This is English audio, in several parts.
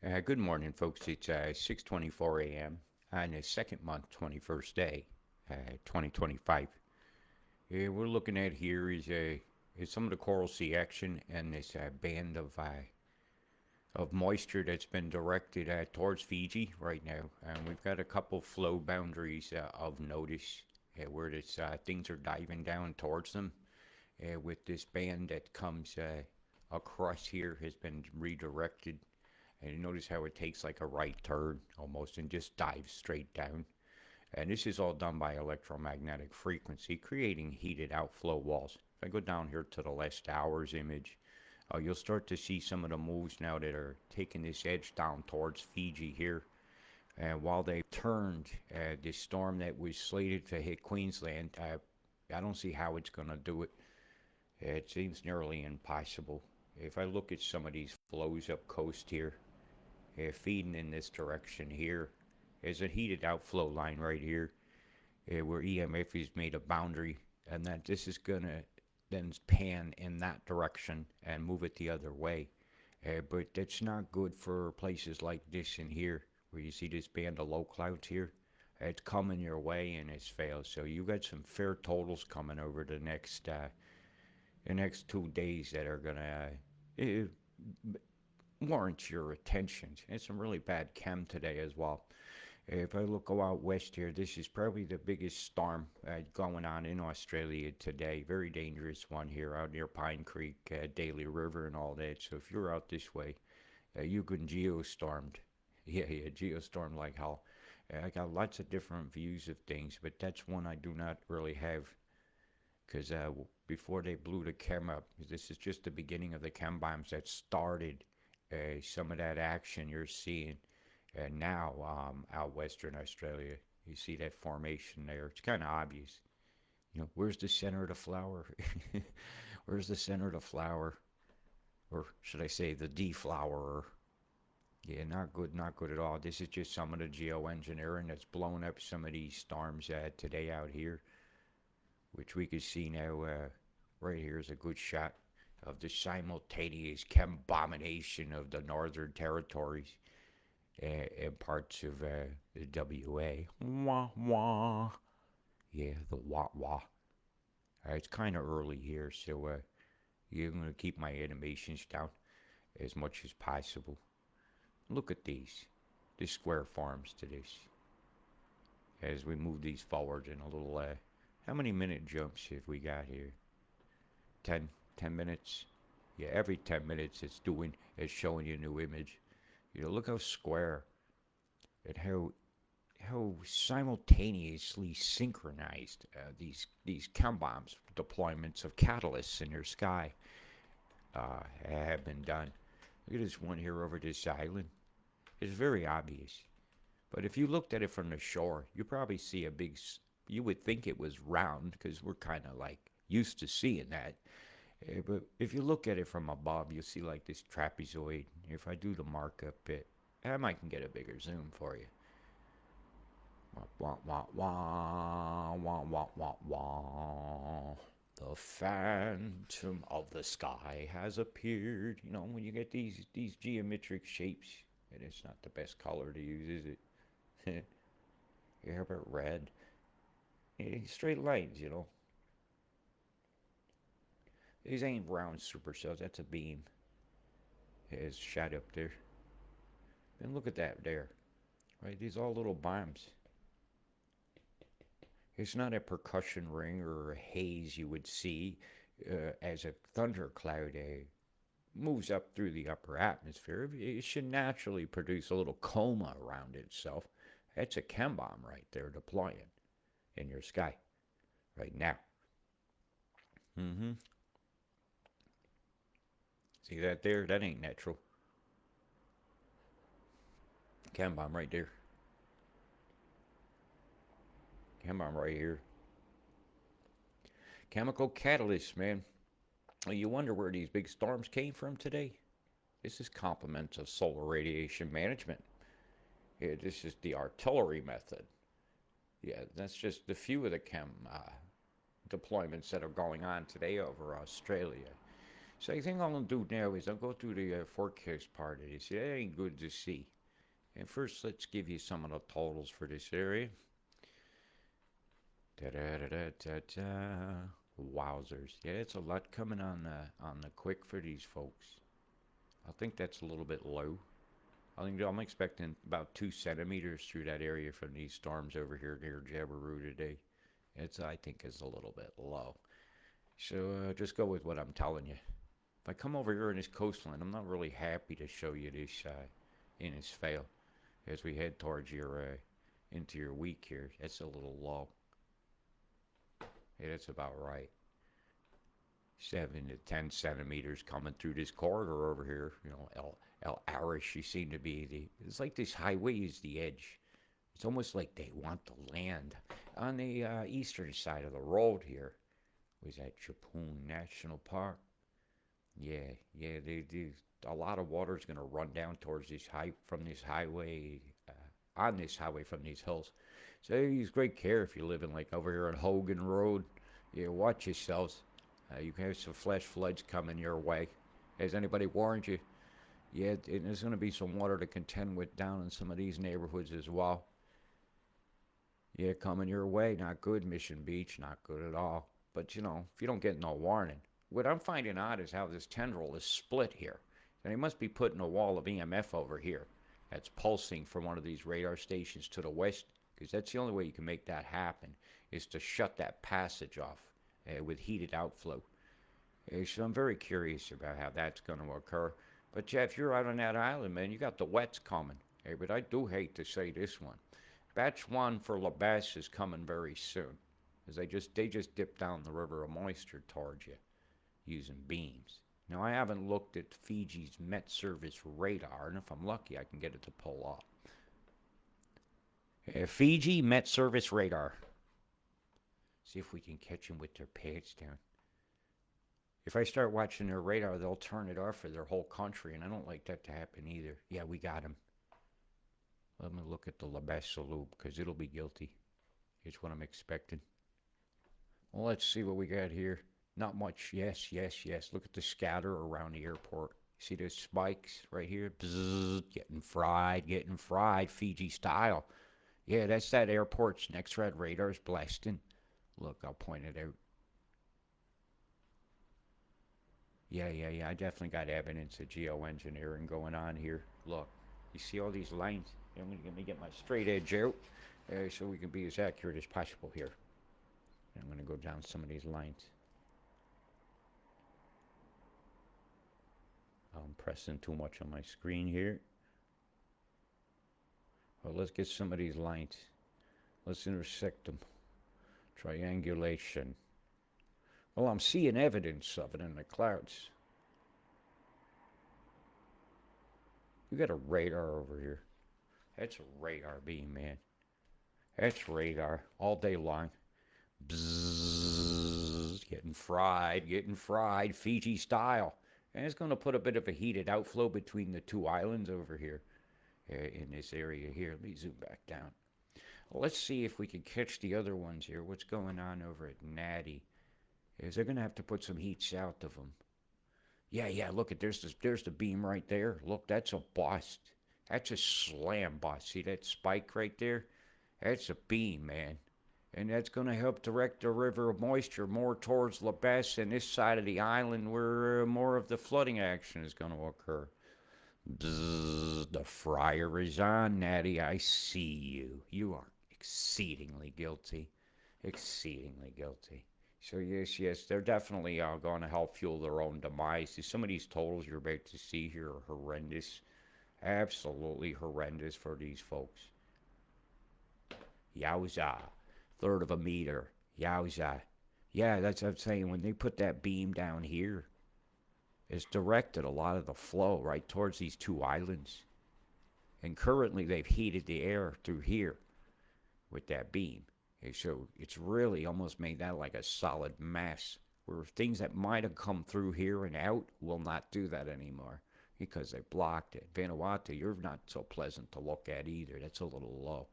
Good morning, folks. It's 6:24 a.m. on the second month, 21st day, 2025. We're looking at here is some of the coral sea action and this band of moisture that's been directed towards Fiji right now. And we've got a couple flow boundaries of notice where things are diving down towards them. With this band that comes across here has been redirected. And you notice how it takes like a right turn almost and just dives straight down. And this is all done by electromagnetic frequency, creating heated outflow walls. If I go down here to the last hour's image, you'll start to see some of the moves now that are taking this edge down towards Fiji here. And while they turned this storm that was slated to hit Queensland, I don't see how it's going to do it. It seems nearly impossible. If I look at some of these flows up coast here, feeding in this direction here, there's a heated outflow line right here where EMF has made a boundary, and that this is going to then pan in that direction and move it the other way. But that's not good for places like this in here, where you see this band of low clouds here. It's coming your way and it's failed. So you got some fair totals coming over the next 2 days that are gonna warrant your attention. And some really bad chem today as well. If I go out west here, this is probably the biggest storm going on in Australia today. Very dangerous one here out near Pine Creek, Daly River, and all that. So if you're out this way, you can geostormed. Yeah, geostorm like hell. I got lots of different views of things, but that's one I do not really have because before they blew the chem up, this is just the beginning of the chem bombs that started some of that action you're seeing. And now, out Western Australia, you see that formation there. It's kind of obvious. Where's the center of the flower? Where's the center of the flower? Or should I say the deflowerer? Yeah, not good, not good at all. This is just some of the geoengineering that's blown up some of these storms today out here, which we can see now. Right here is a good shot of the simultaneous combination of the Northern Territories and parts of the WA. Wah wah. Yeah, the wah wah. It's kind of early here, so you're going to keep my animations down as much as possible. Look at these. The square forms to this. As we move these forward in a little, how many minute jumps have we got here? 10, 10 minutes? Yeah, every 10 minutes it's showing you a new image. Look how square and how simultaneously synchronized these chem bombs deployments of catalysts in your sky have been done. Look at this one here over this island. It's very obvious. But if you looked at it from the shore, you probably see you would think it was round because we're kind of like used to seeing that. But if you look at it from above, you'll see like this trapezoid. If I do the markup bit, I might can get a bigger zoom for you. Wah, wah, wah, wah, wah, wah, wah. The phantom of the sky has appeared. When you get these geometric shapes, and it's not the best color to use, is it? How about red? Straight lines. These ain't round supercells. That's a beam. It's shot up there. And look at that there. Right? These all little bombs. It's not a percussion ring or a haze you would see as a thundercloud moves up through the upper atmosphere. It should naturally produce a little coma around itself. That's a chem bomb right there deploying in your sky right now. Mm-hmm. See that there? That ain't natural. Chem bomb right there. Chem bomb right here. Chemical catalysts, man. You wonder where these big storms came from today? This is complements of solar radiation management. Yeah, this is the artillery method. Yeah, that's just a few of the chem deployments that are going on today over Australia. So I think I'll do now is I'll go through the forecast part of this. That ain't good to see. And first, let's give you some of the totals for this area. Da da da da da da. Wowzers! Yeah, it's a lot coming on the quick for these folks. I think that's a little bit low. I think I'm expecting about 2 centimeters through that area from these storms over here near Jabiru today. It's I think is a little bit low. So just go with what I'm telling you. If I come over here in this coastline, I'm not really happy to show you this in this fail as we head towards your into your week here. That's a little low. Yeah, that's about right. 7 to 10 centimeters coming through this corridor over here. You know, El Arish, you seem to be the. It's like this highway is the edge. It's almost like they want the land on the eastern side of the road here. Was that Chapoon National Park? Yeah, yeah. They a lot of water is going to run down towards this high from this highway, on this highway from these hills. So use great care if you're living like over here on Hogan Road. Yeah, watch yourselves. You can have some flash floods coming your way. Has anybody warned you? Yeah, there's going to be some water to contend with down in some of these neighborhoods as well. Yeah, coming your way. Not good, Mission Beach. Not good at all. But, you know, if you don't get no warning. What I'm finding odd is how this tendril is split here. And they must be putting a wall of EMF over here that's pulsing from one of these radar stations to the west, because that's the only way you can make that happen, is to shut that passage off with heated outflow. So I'm very curious about how that's going to occur. But yeah, if you're out on that island, man, you got the wets coming. Hey, but I do hate to say this one. Batch one for La Basse is coming very soon, as they just dip down the river of moisture towards you using beams. Now I haven't looked at Fiji's Met Service radar, and if I'm lucky, I can get it to pull off. Fiji Met Service radar. See if we can catch them with their pants down. If I start watching their radar, they'll turn it off for their whole country, and I don't like that to happen either. Yeah, we got him. Let me look at the La Basse Salute, because it'll be guilty. It's what I'm expecting. Well, let's see what we got here. Not much. Yes, yes, yes. Look at the scatter around the airport. See those spikes right here? Bzzz, getting fried, Fiji style. Yeah, that's that airport's next red radar's blasting. Look, I'll point it out. Yeah, yeah, yeah. I definitely got evidence of geoengineering going on here. Look, you see all these lines? I'm going to get my straight edge out so we can be as accurate as possible here. I'm going to go down some of these lines. I'm pressing too much on my screen here. Well, let's get some of these lines. Let's intersect them. Triangulation. Well, I'm seeing evidence of it in the clouds. You got a radar over here. That's a radar beam, man. That's radar all day long. Bzzz, getting fried, Fiji style. And it's going to put a bit of a heated outflow between the two islands over here in this area here. Let me zoom back down. Well, let's see if we can catch the other ones here. What's going on over at Natty? Is they're going to have to put some heat south of them. Yeah, yeah, look at there's the beam right there. Look, that's a bust. That's a slam bust. See that spike right there? That's a beam, man. And that's going to help direct the river of moisture more towards La Basse and this side of the island where more of the flooding action is going to occur. Bzzz, the fryer is on, Natty. I see you. You are exceedingly guilty. Exceedingly guilty. So yes, yes, they're definitely going to help fuel their own demise. Some of these totals you're about to see here are horrendous. Absolutely horrendous for these folks. Yowza. Third of a meter. Yowza. Yeah, that's what I'm saying. When they put that beam down here, it's directed a lot of the flow right towards these two islands. And currently they've heated the air through here with that beam. And so it's really almost made that like a solid mass where things that might have come through here and out will not do that anymore because they blocked it. Vanuatu, you're not so pleasant to look at either. That's a little low.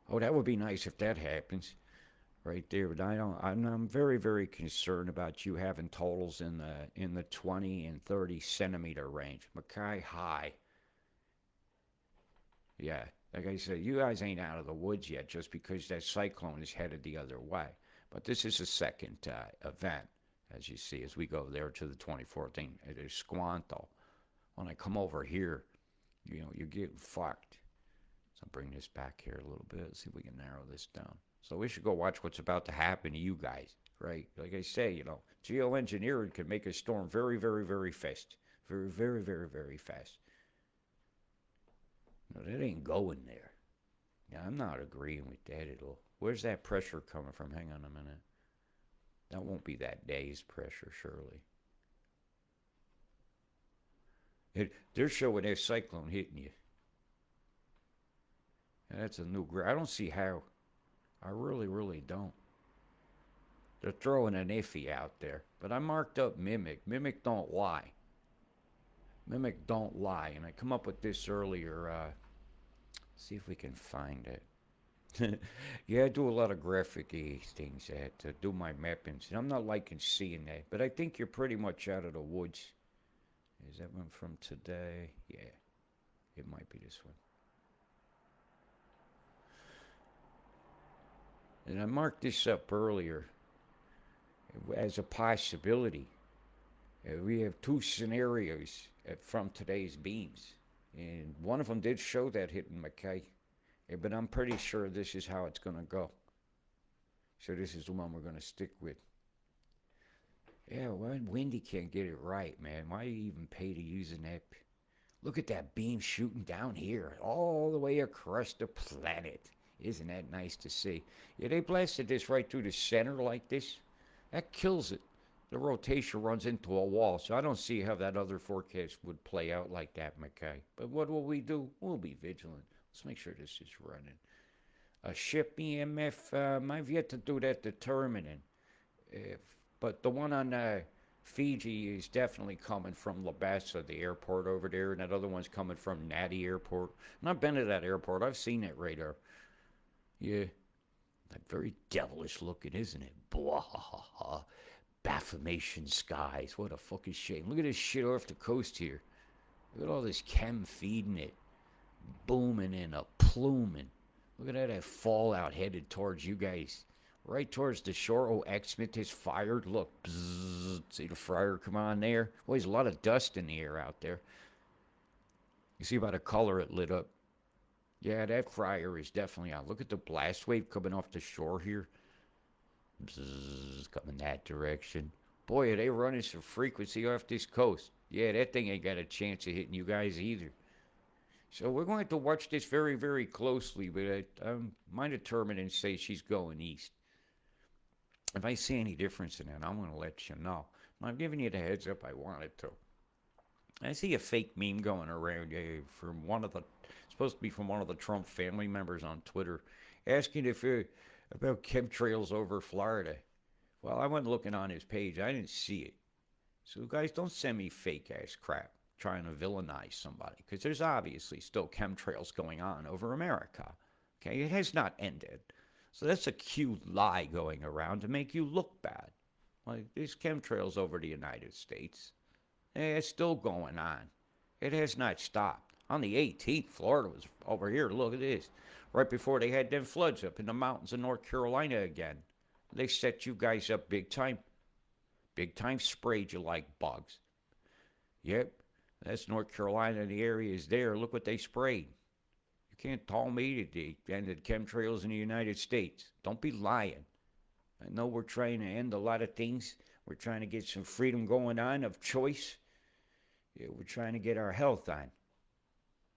Oh, that would be nice if that happens. right there. But I don't. I'm very, very concerned about you having totals in the 20 and 30 centimeter range. Mackay high. Yeah, like I said, you guys ain't out of the woods yet just because that cyclone is headed the other way. But this is the second event, as you see, as we go there to the 2014. It is Squanto. When I come over here, you're getting fucked. So bring this back here a little bit. See if we can narrow this down. So we should go watch what's about to happen to you guys, right? Like I say, geoengineering can make a storm very, very, very fast. Very, very, very, very fast. No, that ain't going there. Yeah, I'm not agreeing with that at all. Where's that pressure coming from? Hang on a minute. That won't be that day's pressure, surely. They're showing that cyclone hitting you. And that's a new graph. I don't see how. I really, really don't. They're throwing an iffy out there. But I marked up Mimic. Mimic don't lie. Mimic don't lie. And I come up with this earlier. See if we can find it. Yeah, I do a lot of graphic things to do my mappings. And I'm not liking seeing that. But I think you're pretty much out of the woods. Is that one from today? Yeah, it might be this one. And I marked this up earlier as a possibility. We have two scenarios from today's beams. And one of them did show that hitting Mackay. But I'm pretty sure this is how it's going to go. So this is the one we're going to stick with. Yeah, well, Windy can't get it right, man. Why you even pay to use an app? Look at that beam shooting down here, all the way across the planet. Isn't that nice to see? Yeah, they blasted this right through the center like this. That kills it. The rotation runs into a wall, so I don't see how that other forecast would play out like that, Mackay. But what will we do? We'll be vigilant. Let's make sure this is running. A ship EMF, I've yet to do that determining. But the one on Fiji is definitely coming from Labasa, the airport over there, and that other one's coming from Nadi Airport. And I've been to that airport. I've seen that radar. Yeah, like very devilish looking, isn't it? Blah, Baphomet skies. What a fucking shame. Look at this shit off the coast here. Look at all this chem feeding it. Booming and a pluming. Look at that fallout headed towards you guys. Right towards the shore. Oh, X-Smith is fired. Look. Bzzz. See the fryer come on there? Well, there's a lot of dust in the air out there. You see by the color it lit up. Yeah, that fryer is definitely out. Look at the blast wave coming off the shore here. Bzzz, coming that direction. Boy, are they running some frequency off this coast. Yeah, that thing ain't got a chance of hitting you guys either. So we're going to watch this very, very closely, but my determinant says she's going east. If I see any difference in that, I'm going to let you know. I'm giving you the heads up I wanted to. I see a fake meme going around from supposed to be from one of the Trump family members on Twitter, asking if about chemtrails over Florida. Well, I went looking on his page. I didn't see it. So guys, don't send me fake ass crap trying to villainize somebody, because there's obviously still chemtrails going on over America. Okay, it has not ended. So that's a cute lie going around to make you look bad. Like, there's chemtrails over the United States. It's still going on. It has not stopped. On the 18th, Florida was over here. Look at this. Right before they had them floods up in the mountains of North Carolina again. They set you guys up big time. Big time sprayed you like bugs. Yep, that's North Carolina and the areas there. Look what they sprayed. You can't tell me that they ended chemtrails in the United States. Don't be lying. I know we're trying to end a lot of things. We're trying to get some freedom going on of choice. Yeah, we're trying to get our health on.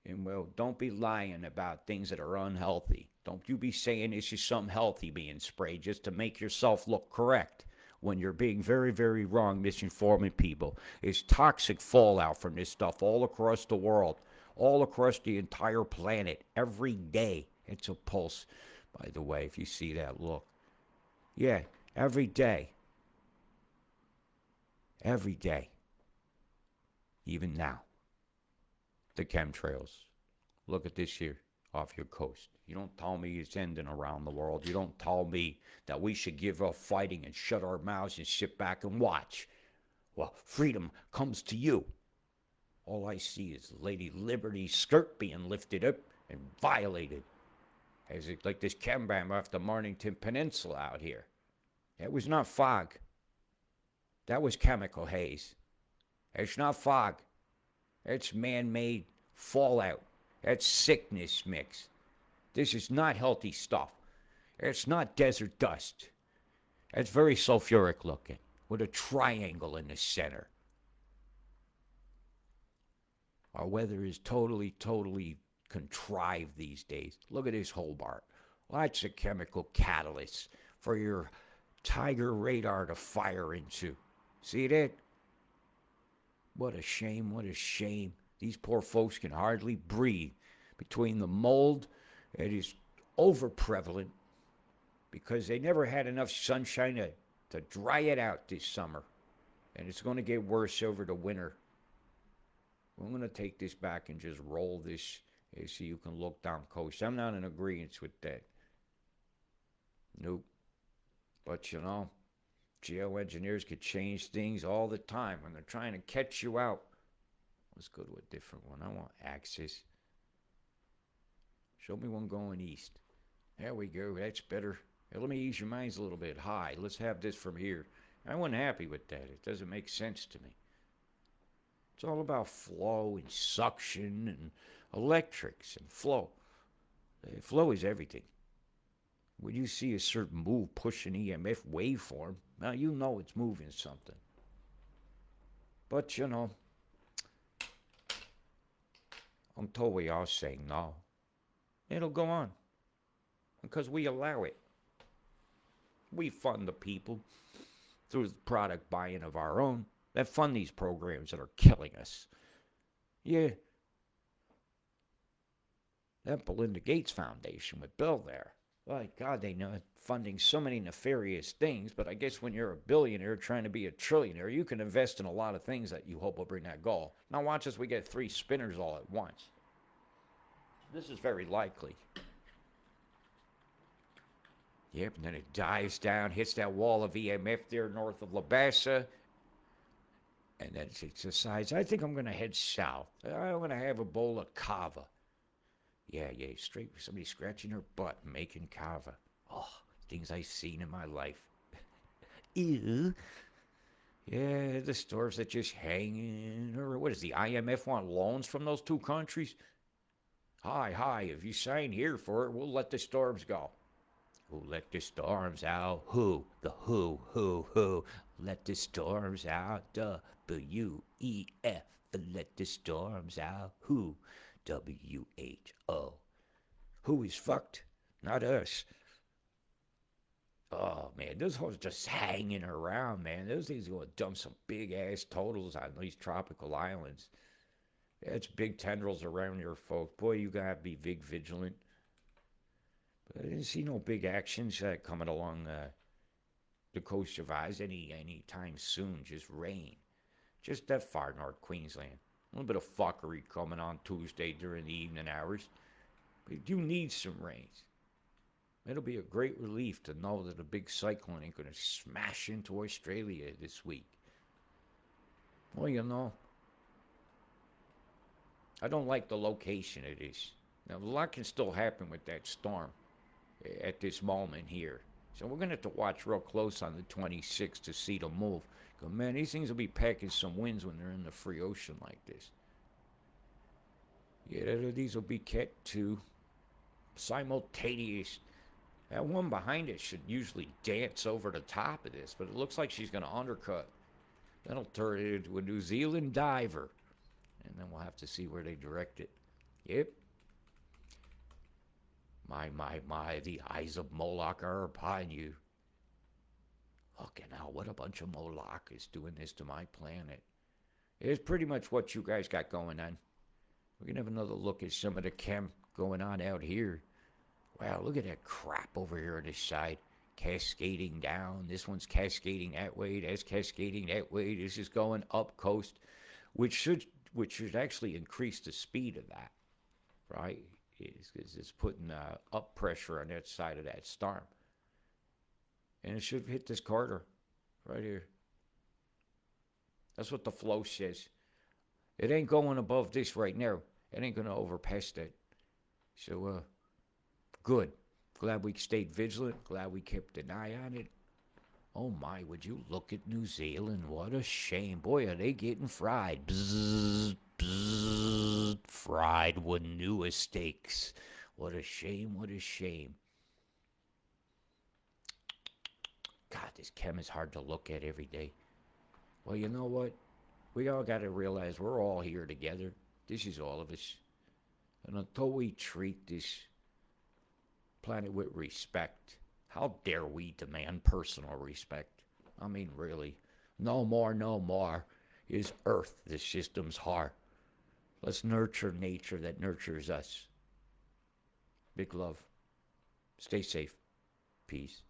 And well, don't be lying about things that are unhealthy. Don't you be saying this is something healthy being sprayed just to make yourself look correct when you're being very, very wrong, misinforming people. It's toxic fallout from this stuff all across the world, all across the entire planet, every day. It's a pulse, by the way, if you see that look. Yeah, every day. Every day. Even now. The chemtrails. Look at this here. off your coast. You don't tell me it's ending around the world. You don't tell me that we should give up fighting and shut our mouths and sit back and watch. Well, freedom comes to you. All I see is Lady Liberty's skirt being lifted up and violated. As it, like this cam off the Mornington Peninsula out here. That was not fog. That was chemical haze. It's not fog. It's man-made fallout. That's sickness mix. This is not healthy stuff. It's not desert dust. It's very sulfuric looking with a triangle in the center. Our weather is totally contrived these days. Look at this Hobart. Lots of chemical catalysts for your Tiger radar to fire into. See that? What a shame, what a shame. These poor folks can hardly breathe between the mold that is over prevalent because they never had enough sunshine to dry it out this summer. And it's going to get worse over the winter. I'm going to take this back and just roll this so you can look down coast. I'm not in agreement with that. Nope. But you know, geoengineers could change things all the time when they're trying to catch you out. Let's go to a different one. I want axis. Show me one going east. There we go. That's better. Now, let me ease your minds a little bit. High. Let's have this from here. I wasn't happy with that. It doesn't make sense to me. It's all about flow and suction and electrics and flow. Flow is everything. When you see a certain move push an EMF waveform, now you know it's moving something. But you know, until we all say no, it'll go on. Because we allow it. We fund the people through the product buying of our own that fund these programs that are killing us. Yeah. That Belinda Gates Foundation with Bill there. My God, they know funding so many nefarious things, but I guess when you're a billionaire trying to be a trillionaire, you can invest in a lot of things that you hope will bring that goal. Now watch as we get 3 spinners all at once. This is very likely. Yep, and then it dives down, hits that wall of EMF there north of Labassa, and then it decides, I think I'm going to head south. I'm going to have a bowl of kava. Yeah, straight with somebody scratching her butt and making kava. Oh, things I've seen in my life. Ew. Yeah, the stores that just hanging. Or what is the IMF want loans from those 2 countries? Hi, if you sign here for it, we'll let the storms go. Who let the storms out? Who? The who? Let the storms out. W-E-F. Let the storms out. Who? W-H-O. Who is fucked? Not us. Oh, man, those hoes just hanging around, man. Those things are going to dump some big-ass totals on these tropical islands. It's big tendrils around your folk. Boy, you got to be big vigilant. But I didn't see no big actions coming along the coast of Oz any time soon. Just rain. Just that far north Queensland. A little bit of fuckery coming on Tuesday during the evening hours. But you need some rains. It'll be a great relief to know that a big cyclone ain't going to smash into Australia this week. Well, you know, I don't like the location it is. Now, a lot can still happen with that storm at this moment here. So we're going to have to watch real close on the 26th to see the move. Because, man, these things will be packing some winds when they're in the free ocean like this. Yeah, these will be Cat 2 simultaneous. That one behind it should usually dance over the top of this, but it looks like she's going to undercut. That'll turn it into a New Zealand diver. And then we'll have to see where they direct it. Yep. My, the eyes of Moloch are upon you. Fucking hell, what a bunch of Moloch is doing this to my planet. It's pretty much what you guys got going on. We're going to have another look at some of the chem going on out here. Wow, look at that crap over here on this side. Cascading down. This one's cascading that way. That's cascading that way. This is going up coast, which should actually increase the speed of that, right? is because it's putting up pressure on that side of that storm. And it should hit this corridor right here. That's what the flow says. It ain't going above this right now. It ain't going to overpass that. So, good. Glad we stayed vigilant. Glad we kept an eye on it. Oh my, would you look at New Zealand? What a shame. Boy, are they getting fried. Bzzz, bzzz, fried with new steaks. What a shame, what a shame. God, this chem is hard to look at every day. Well, you know what? We all got to realize we're all here together. This is all of us. And until we treat this planet with respect, how dare we demand personal respect? I mean, really. No more, no more. Is Earth the system's heart? Let's nurture nature that nurtures us. Big love. Stay safe. Peace.